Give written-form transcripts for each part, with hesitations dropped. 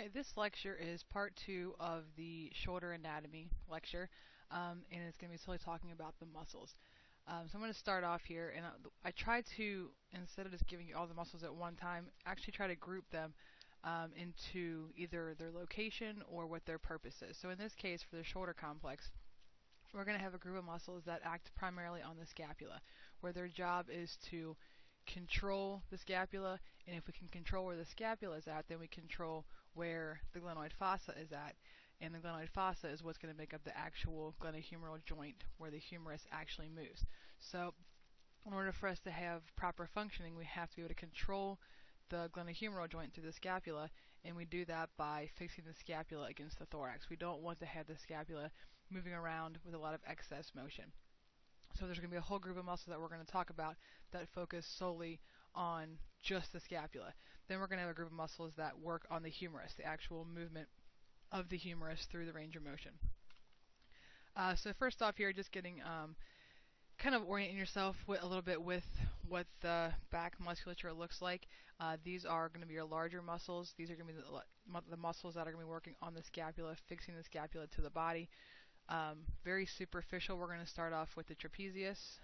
Okay, this lecture is part 2 of the shoulder anatomy lecture, and it's going to be solely talking about the muscles. So I'm going to start off here, and I try to, instead of just giving you all the muscles at one time, actually try to group them into either their location or what their purpose is. So in this case, for the shoulder complex, we're going to have a group of muscles that act primarily on the scapula, where their job is to control the scapula, and if we can control where the scapula is at, then we control where the glenoid fossa is at, and the glenoid fossa is what's going to make up the actual glenohumeral joint where the humerus actually moves. So in order for us to have proper functioning, we have to be able to control the glenohumeral joint through the scapula, and we do that by fixing the scapula against the thorax. We don't want to have the scapula moving around with a lot of excess motion. So there's going to be a whole group of muscles that we're going to talk about that focus solely on just the scapula. Then we're going to have a group of muscles that work on the humerus, the actual movement of the humerus through the range of motion. So first off here, just getting kind of orienting yourself a little bit with what the back musculature looks like. These are going to be your larger muscles. These are going to be the muscles that are going to be working on the scapula, fixing the scapula to the body. Very superficial. We're going to start off with the trapezius.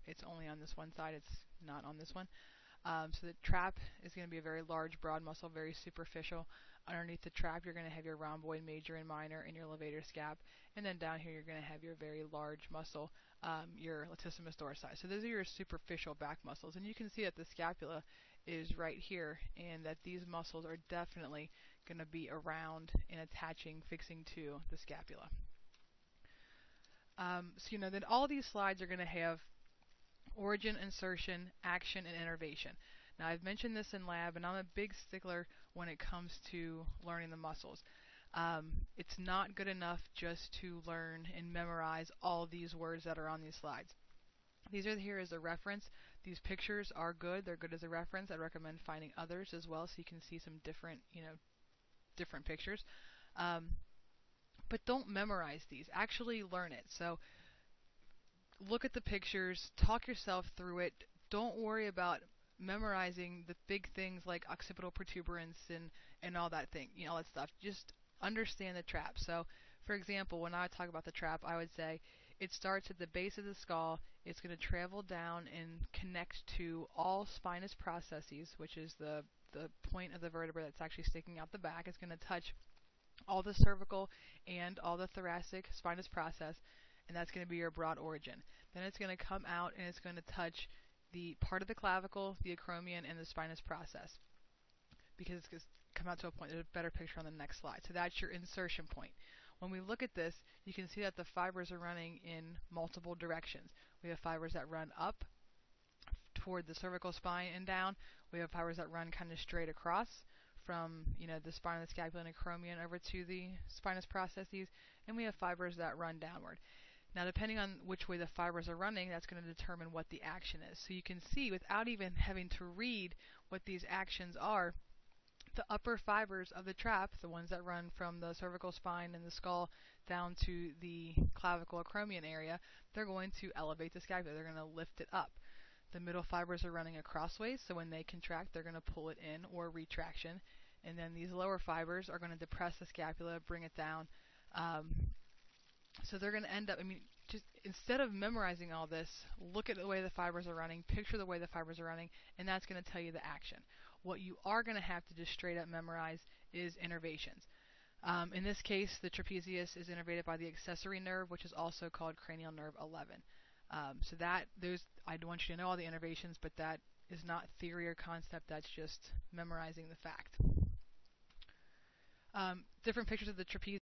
It's only on this one side. It's not on this one. So the trap is going to be a very large, broad muscle, very superficial. Underneath the trap, you're going to have your rhomboid major and minor and your levator scap. And then down here, you're going to have your very large muscle, your latissimus dorsi. So those are your superficial back muscles. And you can see that the scapula is right here, and that these muscles are definitely going to be around and attaching, fixing to the scapula. So then all these slides are going to have origin, insertion, action, and innervation. Now, I've mentioned this in lab, and I'm a big stickler when it comes to learning the muscles. It's not good enough just to learn and memorize all these words that are on these slides. These are here as a reference. These pictures are good. They're good as a reference. I recommend finding others as well so you can see some different pictures. But don't memorize these. Actually learn it. So look at the pictures, talk yourself through it. Don't worry about memorizing the big things like occipital protuberance and all that all that stuff. Just understand the trap. So, for example, when I talk about the trap, I would say it starts at the base of the skull. It's going to travel down and connect to all spinous processes, which is the point of the vertebra that's actually sticking out the back. It's going to touch all the cervical and all the thoracic spinous process, and that's going to be your broad origin. Then it's going to come out and it's going to touch the part of the clavicle, the acromion, and the spinous process, because it's going to come out to a point. There's a better picture on the next slide. So that's your insertion point. When we look at this, you can see that the fibers are running in multiple directions. We have fibers that run up toward the cervical spine and down. We have fibers that run kind of straight across from the spine of the scapula and acromion over to the spinous processes, and we have fibers that run downward. Now, depending on which way the fibers are running, that's going to determine what the action is. So you can see, without even having to read what these actions are, the upper fibers of the trap, the ones that run from the cervical spine and the skull down to the clavicle acromion area, they're going to elevate the scapula. They're going to lift it up. The middle fibers are running acrossways, so when they contract, they're going to pull it in, or retraction. And then these lower fibers are going to depress the scapula, bring it down. So they're going to end up, just instead of memorizing all this, look at the way the fibers are running, picture the way the fibers are running, and that's going to tell you the action. What you are going to have to just straight up memorize is innervations. In this case, the trapezius is innervated by the accessory nerve, which is also called cranial nerve 11. So I don't want you to know all the innervations, but that is not theory or concept. That's just memorizing the fact. Different pictures of the trapezius.